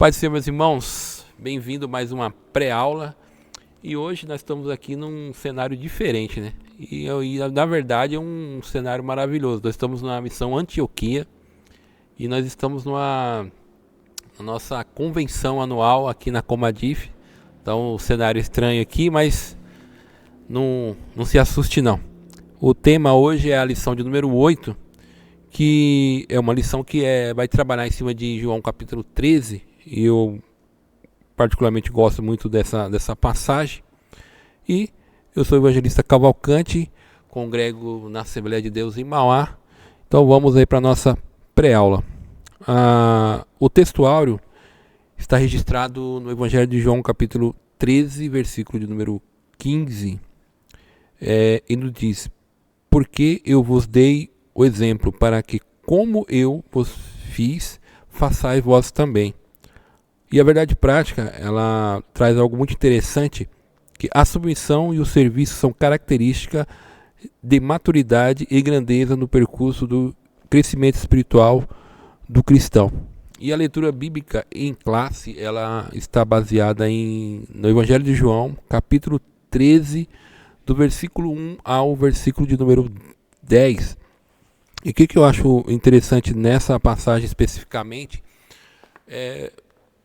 Paz do Senhor, meus irmãos, bem-vindo a mais uma pré-aula. E hoje nós estamos aqui num cenário diferente, né? E na verdade é um cenário maravilhoso. Nós estamos na missão Antioquia e nós estamos na nossa convenção anual aqui na Comadif. Então, um cenário estranho aqui, mas não se assuste não. O tema hoje é a lição de número 8, que é uma lição que vai trabalhar em cima de João capítulo 13. E eu particularmente gosto muito dessa passagem. E eu sou o evangelista Cavalcante, congrego na Assembleia de Deus em Mauá. Então vamos aí para a nossa pré-aula. O textuário está registrado no Evangelho de João capítulo 13, versículo de número 15. E nos diz: porque eu vos dei o exemplo, para que como eu vos fiz, façais vós também. E a verdade prática, ela traz algo muito interessante, que a submissão e o serviço são características de maturidade e grandeza no percurso do crescimento espiritual do cristão. E a leitura bíblica em classe, ela está baseada no Evangelho de João, capítulo 13, do versículo 1 ao versículo de número 10. E o que eu acho interessante nessa passagem especificamente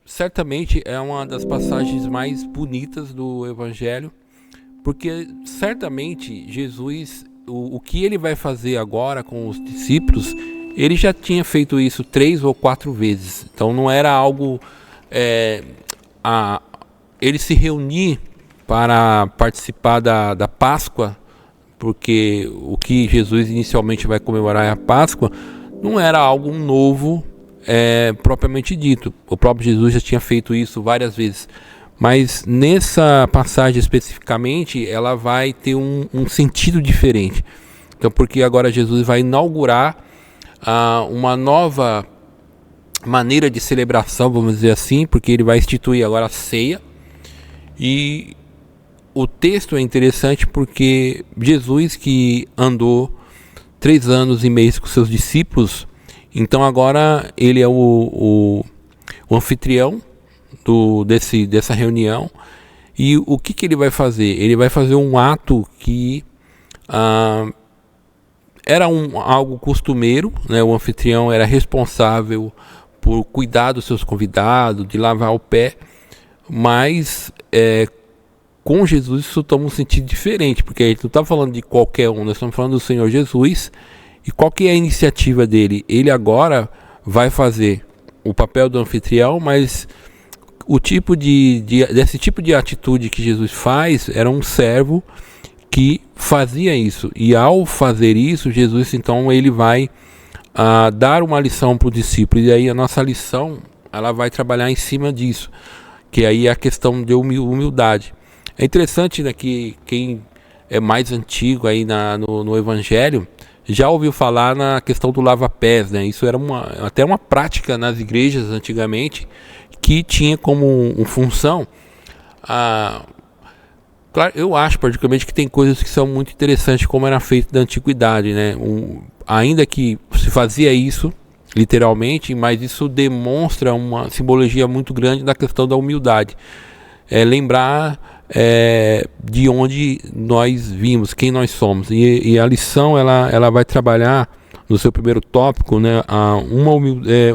certamente é uma das passagens mais bonitas do Evangelho, porque certamente Jesus, o que ele vai fazer agora com os discípulos, ele já tinha feito isso 3 ou 4 vezes. Então não era algo ele se reunir para participar da Páscoa, porque o que Jesus inicialmente vai comemorar é a Páscoa, não era algo novo propriamente dito. O próprio Jesus já tinha feito isso várias vezes, mas nessa passagem especificamente ela vai ter um sentido diferente. Então, porque agora Jesus vai inaugurar uma nova maneira de celebração, vamos dizer assim, porque ele vai instituir agora a ceia. E o texto é interessante porque Jesus, que andou 3 anos e meio com seus discípulos, então agora ele é o anfitrião dessa reunião. E o que ele vai fazer? Ele vai fazer um ato que era algo costumeiro, né? O anfitrião era responsável por cuidar dos seus convidados, de lavar o pé, mas com Jesus isso toma um sentido diferente, porque a gente não está falando de qualquer um, nós estamos falando do Senhor Jesus. E qual que é a iniciativa dele? Ele agora vai fazer o papel do anfitrião, mas o tipo desse tipo de atitude que Jesus faz era um servo que fazia isso. E ao fazer isso, Jesus então ele vai dar uma lição para o discípulo. E aí a nossa lição ela vai trabalhar em cima disso, que aí é a questão de humildade. É interessante, né, que quem é mais antigo aí no Evangelho já ouviu falar na questão do lava-pés, né? Isso era até uma prática nas igrejas antigamente, que tinha como função. Claro, eu acho particularmente que tem coisas que são muito interessantes, como era feito na antiguidade, né? Ainda que se fazia isso literalmente, mas isso demonstra uma simbologia muito grande da questão da humildade. Lembrar de onde nós vimos, quem nós somos, e a lição ela vai trabalhar no seu primeiro tópico, né,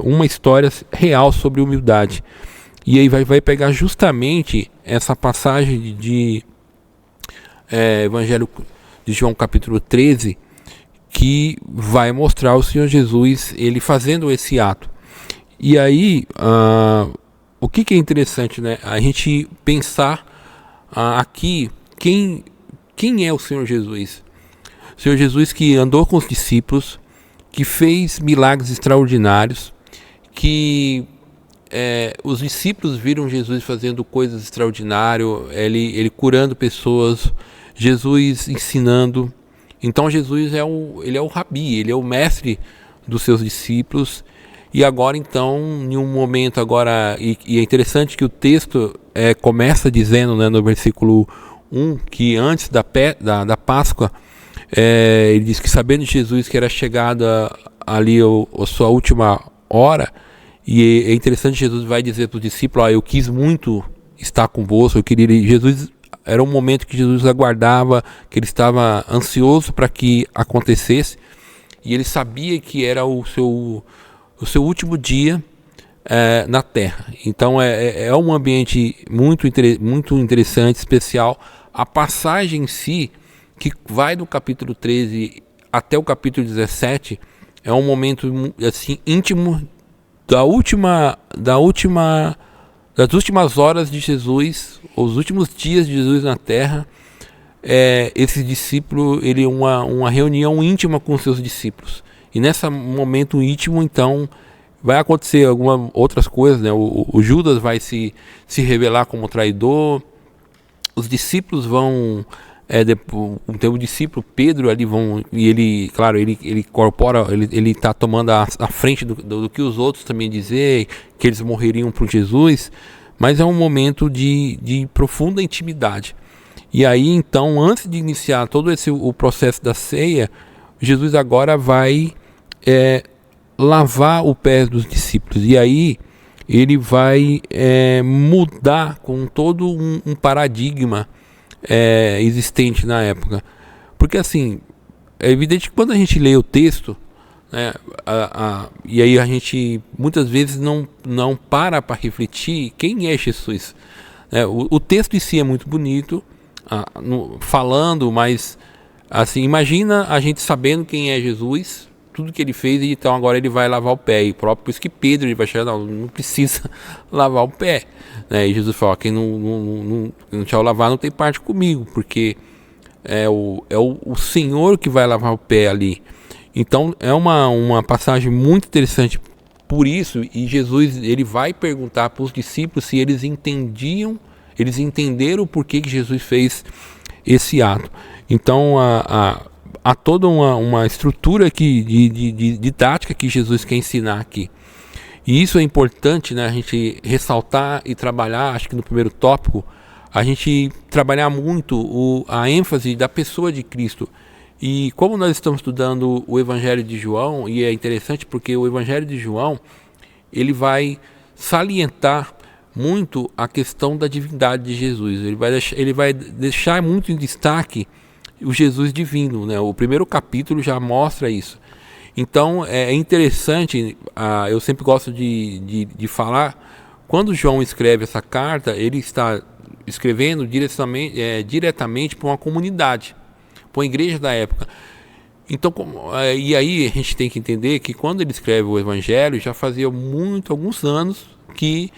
uma história real sobre humildade, e aí vai pegar justamente essa passagem de Evangelho de João capítulo 13, que vai mostrar o Senhor Jesus ele fazendo esse ato. E aí o que é interessante, né, a gente pensar aqui quem é o Senhor Jesus. O Senhor Jesus que andou com os discípulos, que fez milagres extraordinários, que os discípulos viram Jesus fazendo coisas extraordinárias, ele curando pessoas, Jesus ensinando. Então Jesus ele é o rabi, ele é o mestre dos seus discípulos. E agora então, em um momento agora, e é interessante que o texto começa dizendo, né, no versículo 1, que antes da Páscoa, ele diz que sabendo de Jesus que era chegada ali a sua última hora, E é interessante, Jesus vai dizer para os discípulos, eu quis muito estar convosco, Jesus, era um momento que Jesus aguardava, que ele estava ansioso para que acontecesse, e ele sabia que era o seu último dia na Terra. Então é um ambiente muito interessante, especial. A passagem em si, que vai do capítulo 13 até o capítulo 17, é um momento assim íntimo das últimas horas de Jesus, os últimos dias de Jesus na Terra. Esse discípulo, ele uma reunião íntima com seus discípulos. E nesse momento íntimo, então, vai acontecer algumas outras coisas, né? O Judas vai se revelar como traidor. Os discípulos vão o discípulo Pedro ali e ele, claro, ele incorpora, ele está tomando a frente do que os outros também dizer, que eles morreriam por Jesus, mas é um momento de profunda intimidade. E aí então, antes de iniciar todo o processo da ceia, Jesus agora vai lavar o pé dos discípulos, e aí ele vai mudar com todo um paradigma existente na época. Porque assim, é evidente que quando a gente lê o texto, né, e aí a gente muitas vezes não para refletir quem é Jesus. O texto em si é muito bonito, falando, mas assim, imagina a gente sabendo quem é Jesus, tudo que ele fez, e então agora ele vai lavar o pé. E próprio por isso que Pedro ele vai chegar, não precisa lavar o pé, né? E Jesus fala, quem não deixar eu lavar não tem parte comigo, porque é o Senhor que vai lavar o pé ali. Então é uma passagem muito interessante por isso. E Jesus ele vai perguntar para os discípulos se eles entenderam por que Jesus fez esse ato. Então há toda uma estrutura aqui de didática que Jesus quer ensinar aqui. E isso é importante, né, a gente ressaltar e trabalhar. Acho que no primeiro tópico a gente trabalhar muito a ênfase da pessoa de Cristo. E como nós estamos estudando o Evangelho de João, e é interessante porque o Evangelho de João ele vai salientar muito a questão da divindade de Jesus. Ele vai deixar muito em destaque o Jesus divino, né? O primeiro capítulo já mostra isso. Então é interessante, eu sempre gosto de falar, quando João escreve essa carta, ele está escrevendo diretamente para uma comunidade, para uma igreja da época. Então, e aí a gente tem que entender que quando ele escreve o Evangelho, já fazia alguns anos que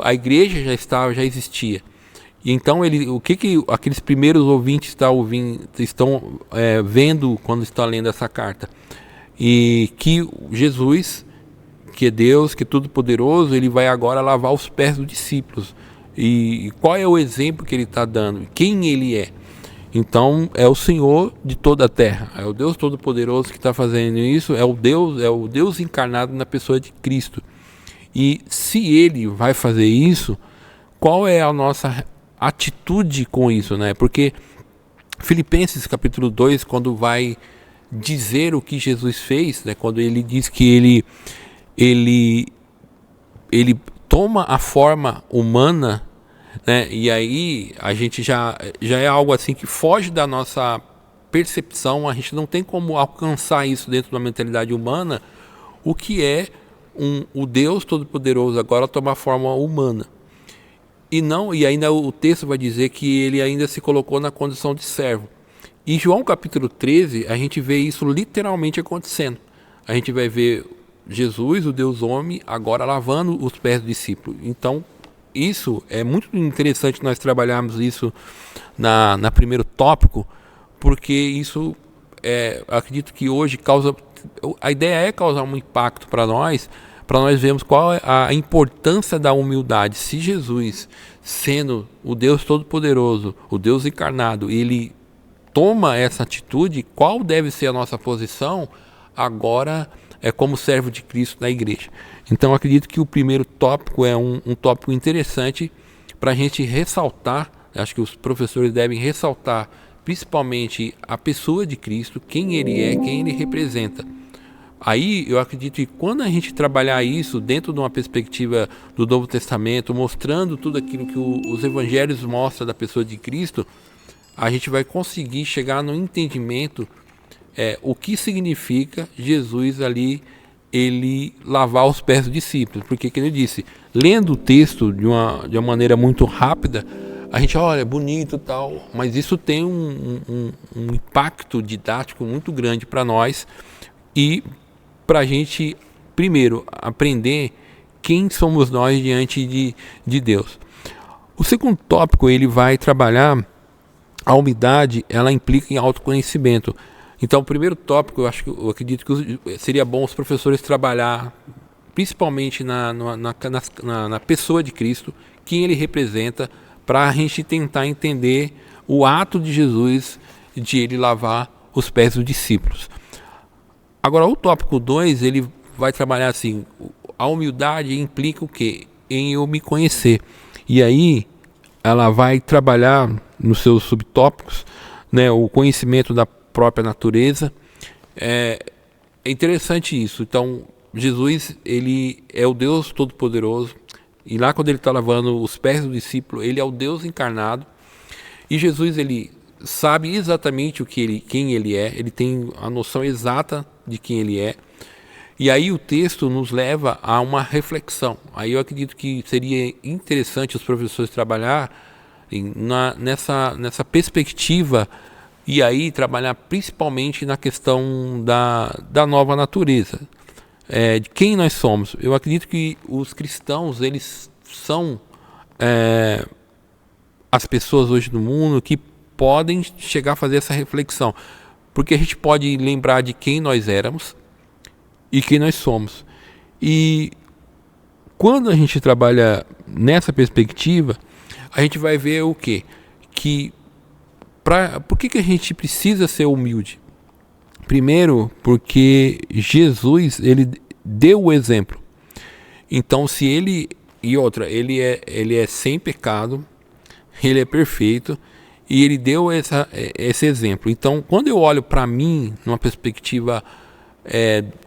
a igreja já existia. E então o que aqueles primeiros ouvintes estão vendo quando estão lendo essa carta? E que Jesus, que é Deus, que é todo poderoso, ele vai agora lavar os pés dos discípulos. E qual é o exemplo que ele está dando? Quem ele é? Então é o Senhor de toda a terra, é o Deus Todo-Poderoso que está fazendo isso, é o Deus encarnado na pessoa de Cristo. E se ele vai fazer isso, qual é a nossa atitude com isso, né? Porque Filipenses capítulo 2, quando vai dizer o que Jesus fez, né? Quando ele diz que ele toma a forma humana, né? E aí a gente já é algo assim que foge da nossa percepção. A gente não tem como alcançar isso dentro da mentalidade humana, o que é o Deus Todo-Poderoso agora tomar forma humana. E ainda o texto vai dizer que ele ainda se colocou na condição de servo. Em João capítulo 13, a gente vê isso literalmente acontecendo. A gente vai ver Jesus, o Deus homem, agora lavando os pés do discípulo. Então, isso é muito interessante nós trabalharmos isso na primeiro tópico, porque isso acredito que hoje a ideia é causar um impacto para nós vermos qual é a importância da humildade. Se Jesus, sendo o Deus Todo-Poderoso, o Deus encarnado, ele toma essa atitude, qual deve ser a nossa posição agora como servo de Cristo na igreja. Então acredito que o primeiro tópico é um tópico interessante para a gente ressaltar. Acho que os professores devem ressaltar principalmente a pessoa de Cristo, quem ele é, quem ele representa. Aí eu acredito que quando a gente trabalhar isso dentro de uma perspectiva do Novo Testamento, mostrando tudo aquilo que os evangelhos mostram da pessoa de Cristo, a gente vai conseguir chegar no entendimento o que significa Jesus ali, ele lavar os pés dos discípulos. Porque, como eu disse, lendo o texto de uma maneira muito rápida, a gente olha, é bonito e tal, mas isso tem um impacto didático muito grande para nós e para a gente, primeiro, aprender quem somos nós diante de Deus. O segundo tópico, ele vai trabalhar a humildade, ela implica em autoconhecimento. Então, o primeiro tópico, eu acredito que seria bom os professores trabalhar, principalmente na pessoa de Cristo, quem ele representa, para a gente tentar entender o ato de Jesus de ele lavar os pés dos discípulos. Agora, o tópico 2, ele vai trabalhar assim, a humildade implica o quê? Em eu me conhecer. E aí, ela vai trabalhar nos seus subtópicos, né, o conhecimento da própria natureza. É interessante isso. Então, Jesus, ele é o Deus Todo-Poderoso. E lá quando ele está lavando os pés do discípulo, ele é o Deus encarnado. E Jesus, ele sabe exatamente quem ele é. Ele tem a noção exata de quem ele é. E aí o texto nos leva a uma reflexão. Aí eu acredito que seria interessante os professores trabalhar nessa perspectiva e aí trabalhar principalmente na questão da nova natureza, de quem nós somos. Eu acredito que os cristãos, eles são as pessoas hoje no mundo que podem chegar a fazer essa reflexão, porque a gente pode lembrar de quem nós éramos e quem nós somos. E quando a gente trabalha nessa perspectiva, a gente vai ver o quê? Por que a gente precisa ser humilde? Primeiro, porque Jesus, ele deu o exemplo. Então, se ele... E outra, ele é sem pecado, ele é perfeito, e ele deu esse exemplo. Então, quando eu olho para mim, numa perspectiva,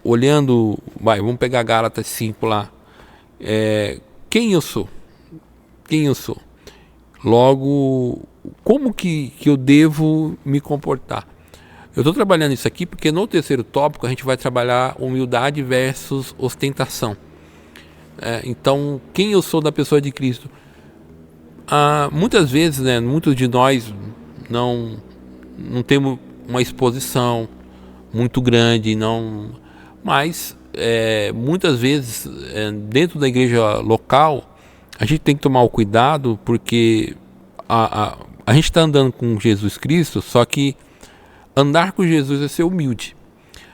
olhando... vamos pegar Gálatas 5 lá. Quem eu sou? Quem eu sou? Logo, como que eu devo me comportar? Eu estou trabalhando isso aqui porque no terceiro tópico a gente vai trabalhar humildade versus ostentação. Então, quem eu sou da pessoa de Cristo? Muitas vezes, né, muitos de nós não temos uma exposição muito grande, mas muitas vezes dentro da igreja local a gente tem que tomar o cuidado, porque a gente está andando com Jesus Cristo, só que andar com Jesus é ser humilde.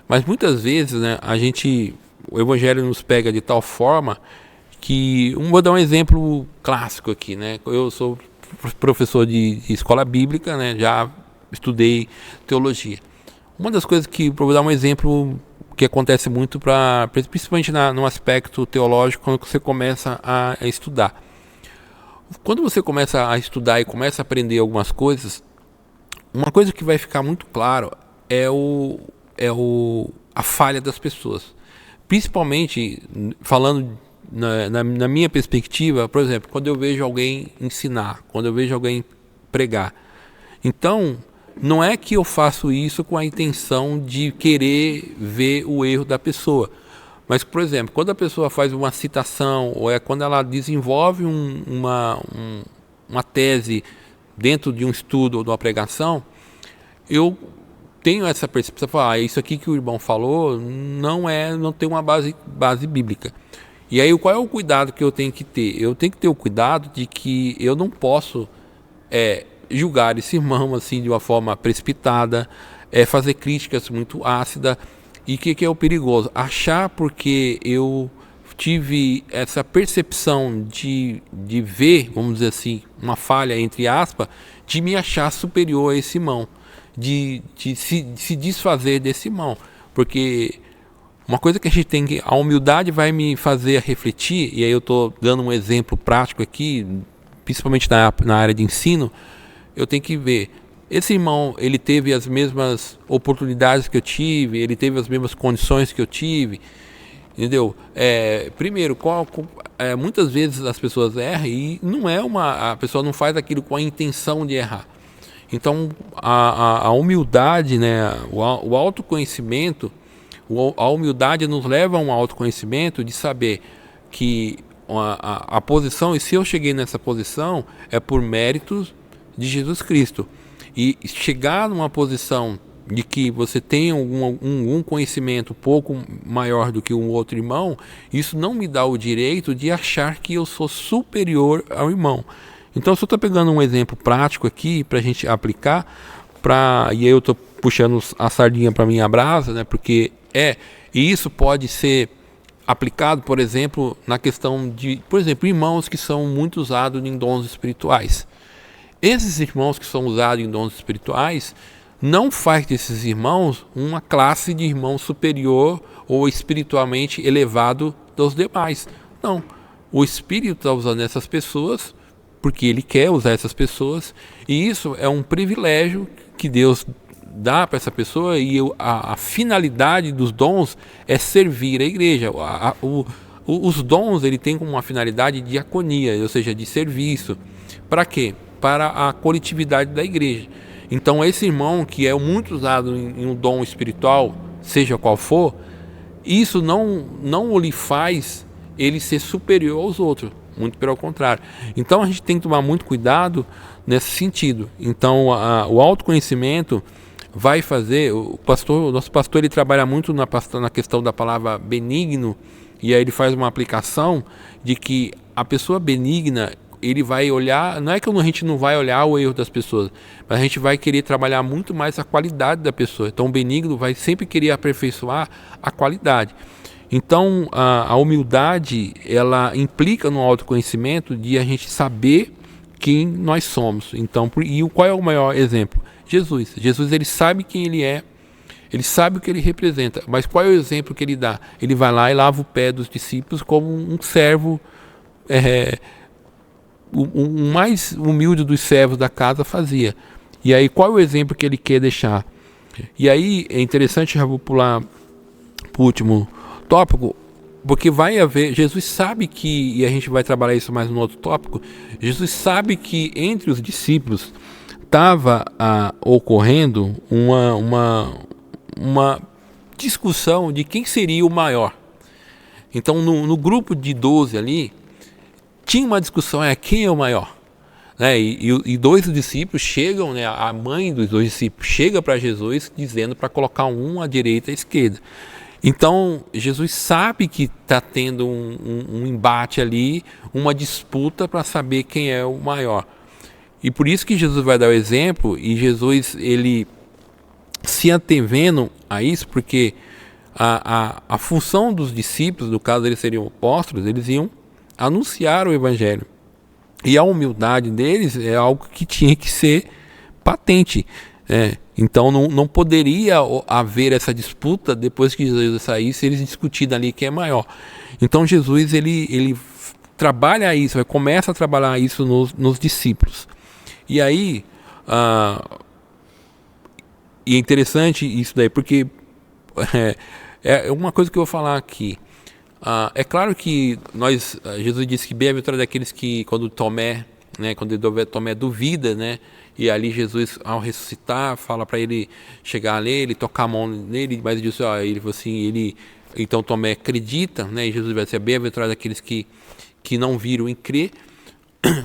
Mas muitas vezes, né, o Evangelho nos pega de tal forma que... Vou dar um exemplo clássico aqui, né? Eu sou professor de escola bíblica, né? Já estudei teologia. Uma das coisas vou dar um exemplo que acontece muito, principalmente no aspecto teológico, quando você começa a estudar. Quando você começa a estudar e começa a aprender algumas coisas, uma coisa que vai ficar muito claro é a falha das pessoas. Principalmente, falando na minha perspectiva, por exemplo, quando eu vejo alguém ensinar, quando eu vejo alguém pregar. Então, não é que eu faço isso com a intenção de querer ver o erro da pessoa. Mas, por exemplo, quando a pessoa faz uma citação, ou quando ela desenvolve uma tese dentro de um estudo ou de uma pregação, eu tenho essa percepção, isso aqui que o irmão falou não tem uma base bíblica. E aí, qual é o cuidado que eu tenho que ter? Eu tenho que ter o cuidado de que eu não posso julgar esse irmão assim de uma forma precipitada, fazer críticas muito ácidas. E o que é o perigoso? Achar, porque eu tive essa percepção de ver, vamos dizer assim, uma falha, entre aspas, de me achar superior a esse irmão, de se desfazer desse irmão. Porque uma coisa que a gente tem a humildade vai me fazer refletir, e aí eu estou dando um exemplo prático aqui, principalmente na área de ensino. Eu tenho que ver esse irmão, ele teve as mesmas oportunidades que eu tive, ele teve as mesmas condições que eu tive, entendeu? Primeiro, muitas vezes as pessoas erram e a pessoa não faz aquilo com a intenção de errar. Então, a humildade, né, o autoconhecimento, a humildade nos leva a um autoconhecimento de saber que a posição, e se eu cheguei nessa posição, é por méritos de Jesus Cristo. E chegar numa posição de que você tem um conhecimento um pouco maior do que um outro irmão, isso não me dá o direito de achar que eu sou superior ao irmão. Então, se eu estou pegando um exemplo prático aqui para a gente aplicar, e aí eu estou puxando a sardinha para minha brasa, né? Porque e isso pode ser aplicado, por exemplo, na questão de, por exemplo, irmãos que são muito usados em dons espirituais. Esses irmãos que são usados em dons espirituais não faz desses irmãos uma classe de irmão superior ou espiritualmente elevado dos demais. Não. O Espírito está usando essas pessoas porque Ele quer usar essas pessoas, e isso é um privilégio que Deus dá para essa pessoa, e a finalidade dos dons é servir a igreja. Os dons, ele tem como uma finalidade de diaconia, ou seja, de serviço. Para quê? Para a coletividade da igreja. Então, esse irmão que é muito usado em um dom espiritual, seja qual for, isso não lhe faz ele ser superior aos outros, muito pelo contrário. Então, a gente tem que tomar muito cuidado nesse sentido. Então, o autoconhecimento vai fazer, o nosso pastor, ele trabalha muito na questão da palavra benigno, e aí ele faz uma aplicação de que a pessoa benigna, ele vai olhar, não é que a gente não vai olhar o erro das pessoas, mas a gente vai querer trabalhar muito mais a qualidade da pessoa. Então o benigno vai sempre querer aperfeiçoar a qualidade. Então a humildade, ela implica no autoconhecimento de a gente saber quem nós somos. Então, qual é o maior exemplo? Jesus. Jesus, ele sabe quem ele é, ele sabe o que ele representa, mas qual é o exemplo que ele dá? Ele vai lá e lava o pé dos discípulos como um servo, o mais humilde dos servos da casa fazia. E aí, qual é o exemplo que ele quer deixar? E aí, é interessante, já vou pular para o último tópico, porque vai haver, Jesus sabe que, e a gente vai trabalhar isso mais no outro tópico, Jesus sabe que entre os discípulos estava ocorrendo uma discussão de quem seria o maior. Então, no grupo de 12 ali, tinha uma discussão, quem é o maior? Né? E dois discípulos chegam, né, a mãe dos dois discípulos chega para Jesus dizendo para colocar um à direita e à esquerda. Então, Jesus sabe que está tendo um embate ali, uma disputa para saber quem é o maior. E por isso que Jesus vai dar o exemplo, e Jesus, ele se antevendo a isso, porque a função dos discípulos, no caso eles seriam apóstolos, eles iam anunciar o evangelho. E a humildade deles é algo que tinha que ser patente. Então não poderia haver essa disputa depois que Jesus saísse, eles discutindo ali quem é maior. Então Jesus, ele trabalha isso, começa a trabalhar isso nos discípulos. E aí, e é interessante isso daí, porque é uma coisa que eu vou falar aqui. É claro que Jesus disse que bem-aventurado daqueles que, quando Tomé duvida, né? E ali Jesus, ao ressuscitar, fala para ele chegar nele, tocar a mão nele, mas ele disse, ele falou assim, então Tomé acredita, né? E Jesus vai dizer, bem-aventurado daqueles que não viram e crê.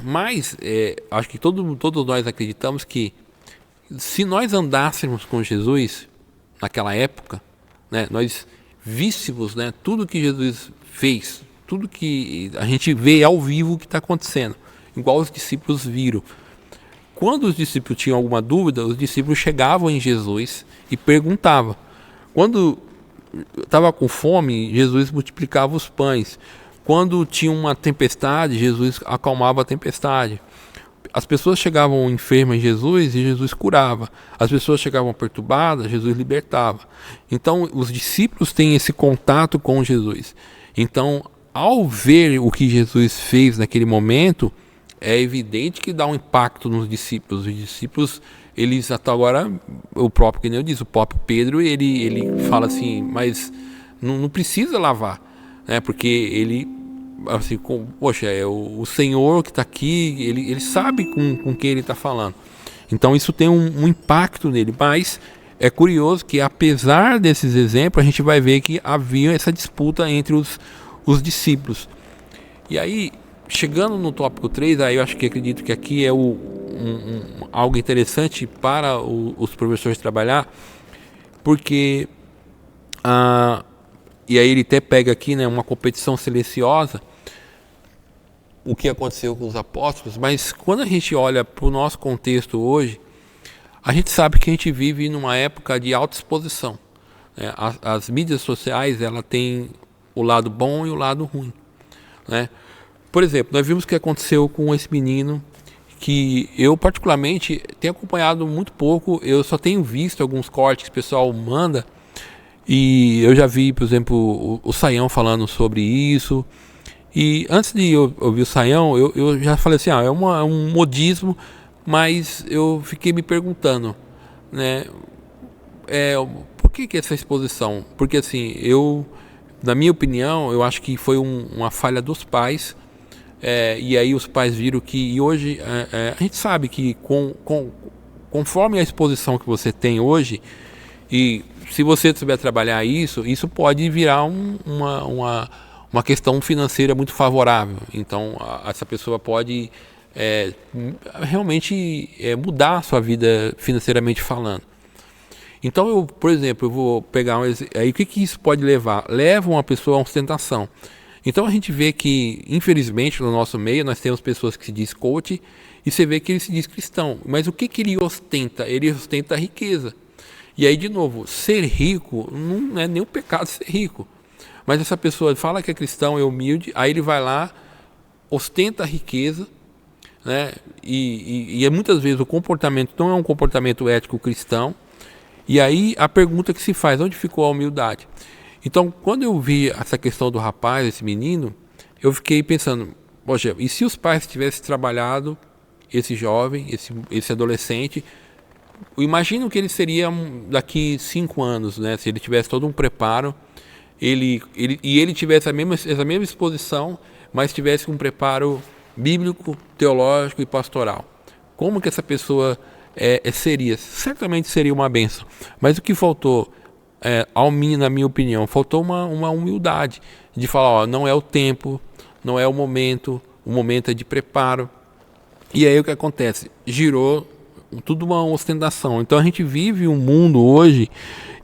Mas acho que todos nós acreditamos que se nós andássemos com Jesus naquela época, né, nós víssemos, né, tudo que Jesus fez, tudo que a gente vê ao vivo que está acontecendo, igual os discípulos viram. Quando os discípulos tinham alguma dúvida, os discípulos chegavam em Jesus e perguntavam. Quando estava com fome, Jesus multiplicava os pães. Quando tinha uma tempestade, Jesus acalmava a tempestade. As pessoas chegavam enfermas em Jesus e Jesus curava. As pessoas chegavam perturbadas, Jesus libertava. Então, os discípulos têm esse contato com Jesus. Então, ao ver o que Jesus fez naquele momento, é evidente que dá um impacto nos discípulos. Os discípulos eles até agora, o próprio, que nem eu disse, o próprio Pedro, ele fala assim, mas não precisa lavar, né? Porque ele, assim, poxa, é o Senhor que está aqui, ele sabe com quem ele está falando. Então isso tem um impacto nele, mas é curioso que apesar desses exemplos, a gente vai ver que havia essa disputa entre os discípulos. E aí, chegando no tópico 3, aí eu acho que acredito que aqui é algo interessante para os professores trabalhar, porque e aí ele até pega aqui, né, uma competição silenciosa, o que aconteceu com os apóstolos, mas quando a gente olha para o nosso contexto hoje, a gente sabe que a gente vive numa época de alta exposição, né? As mídias sociais, ela tem o lado bom e o lado ruim, né? Por exemplo, nós vimos o que aconteceu com esse menino, que eu particularmente tenho acompanhado muito pouco, eu só tenho visto alguns cortes que o pessoal manda, e eu já vi, por exemplo, o Saião falando sobre isso. E antes de eu ouvir o Saião, eu já falei assim, é um modismo, mas eu fiquei me perguntando, né, por que essa exposição? Porque assim, na minha opinião, eu acho que foi uma falha dos pais, e aí os pais viram que, e hoje a gente sabe que conforme a exposição que você tem hoje, e se você souber trabalhar isso pode virar uma questão financeira muito favorável. Então essa pessoa pode realmente mudar a sua vida financeiramente falando. Então por exemplo, eu vou pegar aí o que isso pode levar? Leva uma pessoa a ostentação. Então a gente vê que, infelizmente, no nosso meio nós temos pessoas que se diz coach e você vê que ele se diz cristão. Mas o que ele ostenta? Ele ostenta a riqueza. E aí, de novo, ser rico não é nem um pecado ser rico. Mas essa pessoa fala que é cristão, é humilde, aí ele vai lá, ostenta a riqueza, né? E muitas vezes o comportamento não é um comportamento ético cristão. E aí a pergunta que se faz, onde ficou a humildade? Então, quando eu vi essa questão do rapaz, esse menino, eu fiquei pensando, poxa, e se os pais tivessem trabalhado esse jovem, esse adolescente, eu imagino que ele seria daqui 5 anos, né? Se ele tivesse todo um preparo, ele tivesse essa mesma exposição, mas tivesse um preparo bíblico, teológico e pastoral. Como que essa pessoa seria? Certamente seria uma bênção. Mas o que faltou, na minha opinião, faltou uma humildade de falar, não é o tempo, não é o momento é de preparo. E aí o que acontece? Girou tudo uma ostentação. Então a gente vive um mundo hoje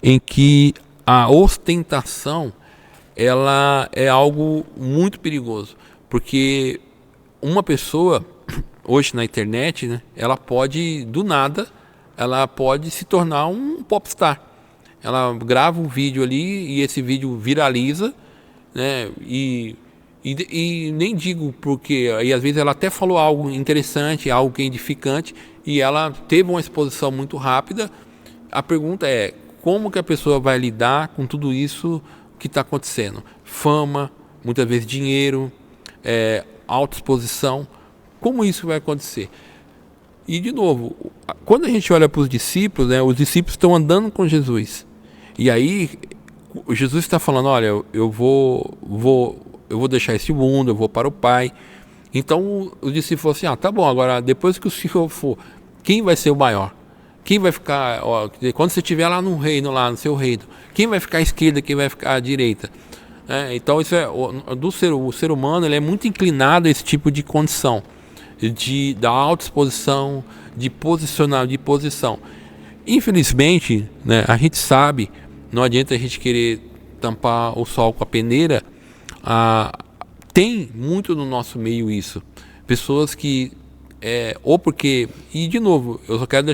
em que a ostentação ela é algo muito perigoso, porque uma pessoa hoje na internet, né, ela pode do nada, ela pode se tornar um popstar. Ela grava um vídeo ali e esse vídeo viraliza, né, e nem digo porque, aí às vezes ela até falou algo interessante, algo que é edificante, e ela teve uma exposição muito rápida. A pergunta é, como que a pessoa vai lidar com tudo isso que está acontecendo? Fama, muitas vezes dinheiro, autoexposição, como isso vai acontecer? E de novo, quando a gente olha para os discípulos, né, os discípulos estão andando com Jesus, e aí Jesus está falando, olha, eu vou deixar esse mundo, eu vou para o Pai. Então os discípulos falaram assim, tá bom, agora depois que o Senhor for, quem vai ser o maior? Quem vai ficar, quando você estiver lá no reino, lá no seu reino, quem vai ficar à esquerda, quem vai ficar à direita? Então isso o ser humano, ele é muito inclinado a esse tipo de condição, da autoexposição, de posição. Infelizmente, né, a gente sabe, não adianta a gente querer tampar o sol com a peneira. Tem muito no nosso meio isso, pessoas que ou porque, e de novo, eu só quero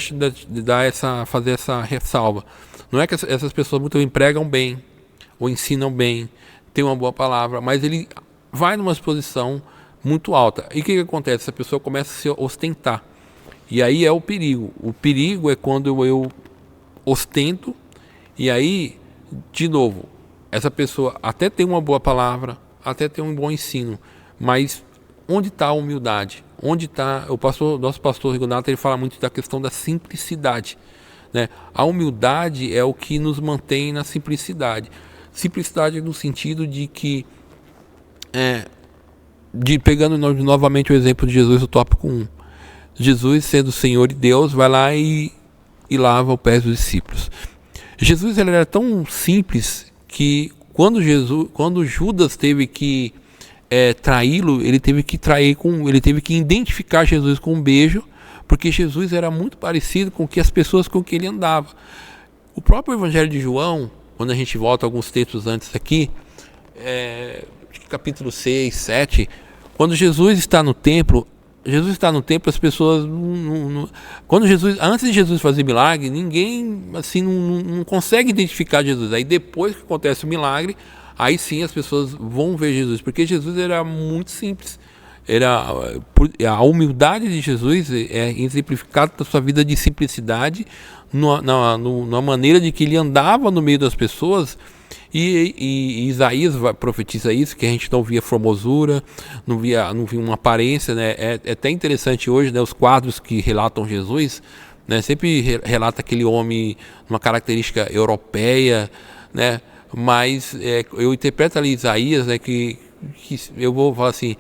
fazer essa ressalva, não é que essas pessoas muito empregam bem ou ensinam bem, tem uma boa palavra, mas ele vai numa exposição muito alta, e o que acontece? Essa pessoa começa a se ostentar, e aí é o perigo é quando eu ostento, e aí, de novo, essa pessoa até tem uma boa palavra, até tem um bom ensino, mas onde está a humildade? onde está nosso pastor Renato, ele fala muito da questão da simplicidade, né? A humildade é o que nos mantém na simplicidade. Simplicidade no sentido de que, pegando novamente o exemplo de Jesus, o tópico 1. Jesus, sendo Senhor e Deus, vai lá e lava os pés dos discípulos. Jesus, ele era tão simples que quando Judas teve que traí-lo, ele teve que identificar Jesus com um beijo, porque Jesus era muito parecido com as pessoas com que ele andava. O próprio Evangelho de João, quando a gente volta alguns textos antes aqui, capítulo 6, 7, quando Jesus está no templo, as pessoas antes de Jesus fazer milagre, ninguém assim não consegue identificar Jesus. Aí depois que acontece o milagre, aí sim as pessoas vão ver Jesus, porque Jesus era muito simples. A humildade de Jesus é exemplificada na sua vida de simplicidade, na maneira de que ele andava no meio das pessoas. E Isaías profetiza isso, que a gente não via formosura, não via uma aparência, né? É até interessante hoje, né, os quadros que relatam Jesus, né, sempre relata aquele homem uma característica europeia, né? Mas eu interpreto ali Isaías, né, que eu vou falar assim,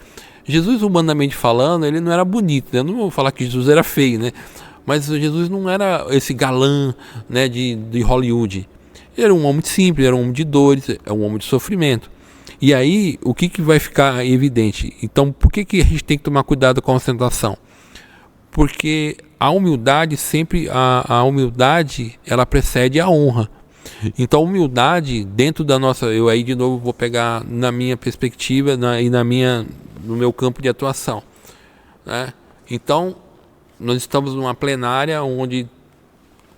Jesus, humanamente falando, ele não era bonito, né? Eu não vou falar que Jesus era feio, né? Mas Jesus não era esse galã, né, de Hollywood. Ele era um homem simples, era um homem de dores, é um homem de sofrimento. E aí, o que vai ficar evidente? Então, por que a gente tem que tomar cuidado com a ostentação? Porque a humildade a humildade, ela precede a honra. Então, a humildade dentro da nossa... Eu aí, de novo, vou pegar na minha perspectiva no meu campo de atuação, né? Então, nós estamos numa plenária onde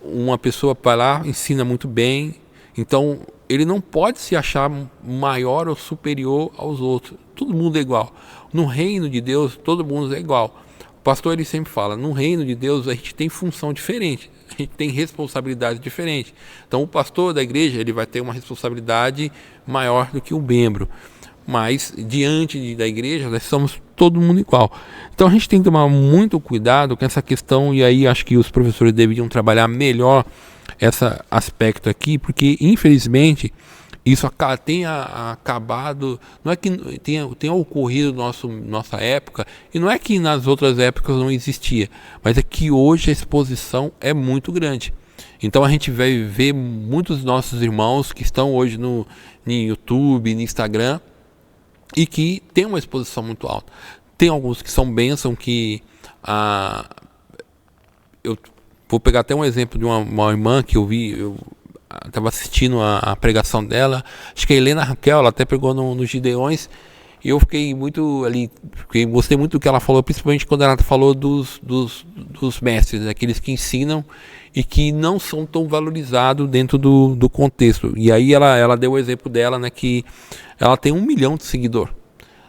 uma pessoa vai lá, ensina muito bem. Então, ele não pode se achar maior ou superior aos outros. Todo mundo é igual. No reino de Deus, todo mundo é igual. O pastor, ele sempre fala, no reino de Deus a gente tem função diferente, a gente tem responsabilidade diferente. Então, o pastor da igreja, ele vai ter uma responsabilidade maior do que o membro. Mas, diante da igreja, nós somos todo mundo igual. Então, a gente tem que tomar muito cuidado com essa questão, e aí acho que os professores deveriam trabalhar melhor esse aspecto aqui, porque infelizmente isso tem acabado, não é que tenha ocorrido nossa época, e não é que nas outras épocas não existia, mas é que hoje a exposição é muito grande. Então a gente vai ver muitos nossos irmãos que estão hoje no YouTube, no Instagram, e que tem uma exposição muito alta. Tem alguns que são bênção, que eu vou pegar até um exemplo de uma irmã que eu estava assistindo a pregação dela, acho que a Helena Raquel, ela até pregou nos Gideões, e eu fiquei muito ali, gostei muito do que ela falou, principalmente quando ela falou dos mestres, aqueles que ensinam e que não são tão valorizados dentro do contexto. E aí ela deu o exemplo dela, né, que ela tem 1 milhão de seguidores.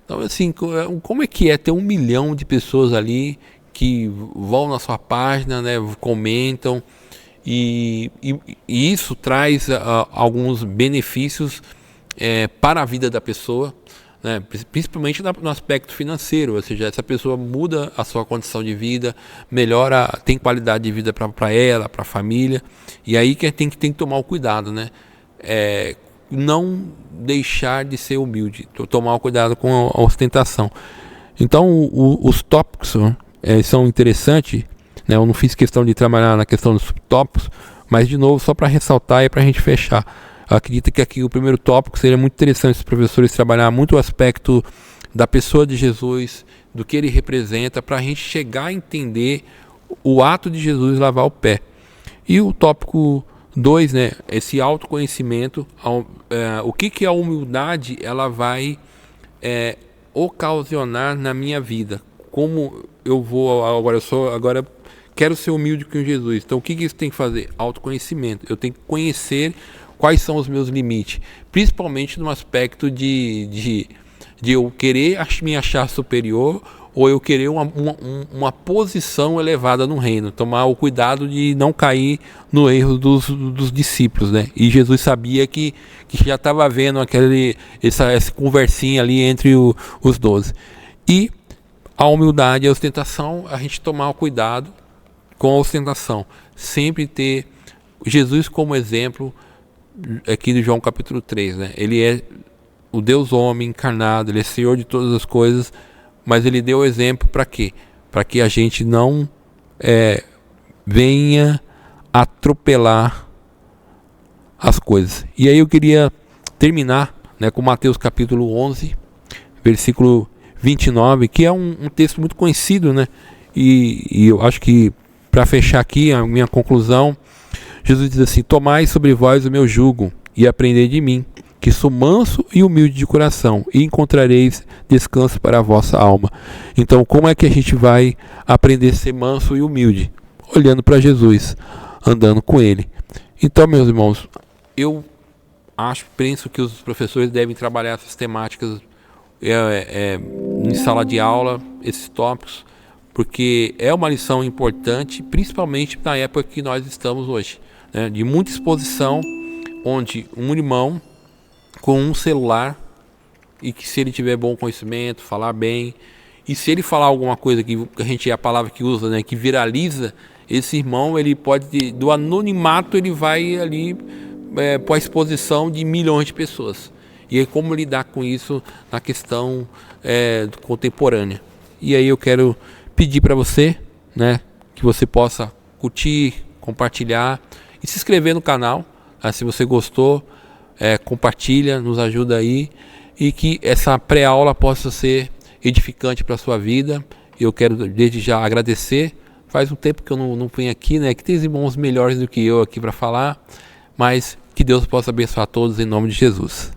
Então, assim, como é que é ter 1 milhão de pessoas ali que vão na sua página, né, comentam, e isso traz alguns benefícios para a vida da pessoa, né, principalmente no aspecto financeiro, ou seja, essa pessoa muda a sua condição de vida, melhora, tem qualidade de vida para ela, para a família, e aí que tem que tomar o cuidado, né? Não deixar de ser humilde, tomar o cuidado com a ostentação. Então, os tópicos são interessantes, né? Eu não fiz questão de trabalhar na questão dos subtópicos, mas de novo, só para ressaltar e para a gente fechar. Eu acredito que aqui o primeiro tópico seria muito interessante os professores trabalhar muito o aspecto da pessoa de Jesus, do que ele representa, para a gente chegar a entender o ato de Jesus lavar o pé. E o tópico 2, né, esse autoconhecimento, o que a humildade ela vai ocasionar na minha vida. Como eu vou agora quero ser humilde com Jesus. Então o que isso tem que fazer? Autoconhecimento. Eu tenho que conhecer quais são os meus limites, principalmente no aspecto de eu querer me achar superior, ou eu querer uma posição elevada no reino, tomar o cuidado de não cair no erro dos discípulos, né? E Jesus sabia que já estava vendo essa conversinha ali entre os 12. E a humildade e a ostentação, a gente tomar o cuidado com a ostentação. Sempre ter Jesus como exemplo, aqui de João capítulo 3, né? Ele é o Deus homem encarnado, ele é Senhor de todas as coisas, mas ele deu o exemplo para quê? Para que a gente não venha atropelar as coisas. E aí eu queria terminar, né, com Mateus capítulo 11, versículo 29, que é um texto muito conhecido, né? E eu acho que, para fechar aqui a minha conclusão, Jesus diz assim: tomai sobre vós o meu jugo e aprendei de mim, que sou manso e humilde de coração, e encontrareis descanso para a vossa alma. Então, como é que a gente vai aprender a ser manso e humilde? Olhando para Jesus, andando com Ele. Então, meus irmãos, eu penso que os professores devem trabalhar essas temáticas em sala de aula, esses tópicos, porque é uma lição importante, principalmente na época que nós estamos hoje, né? De muita exposição, onde um irmão com um celular, e que se ele tiver bom conhecimento, falar bem, e se ele falar alguma coisa que a gente, é a palavra que usa, né, que viraliza, esse irmão, ele pode, do anonimato, ele vai ali para a exposição de milhões de pessoas. E aí, como lidar com isso na questão contemporânea? E aí eu quero pedir para você, né, que você possa curtir, compartilhar e se inscrever no canal. Se você gostou, compartilha, nos ajuda aí, e que essa pré-aula possa ser edificante para a sua vida. Eu quero desde já agradecer. Faz um tempo que eu não venho aqui, né? Que tem irmãos melhores do que eu aqui para falar, mas que Deus possa abençoar todos em nome de Jesus.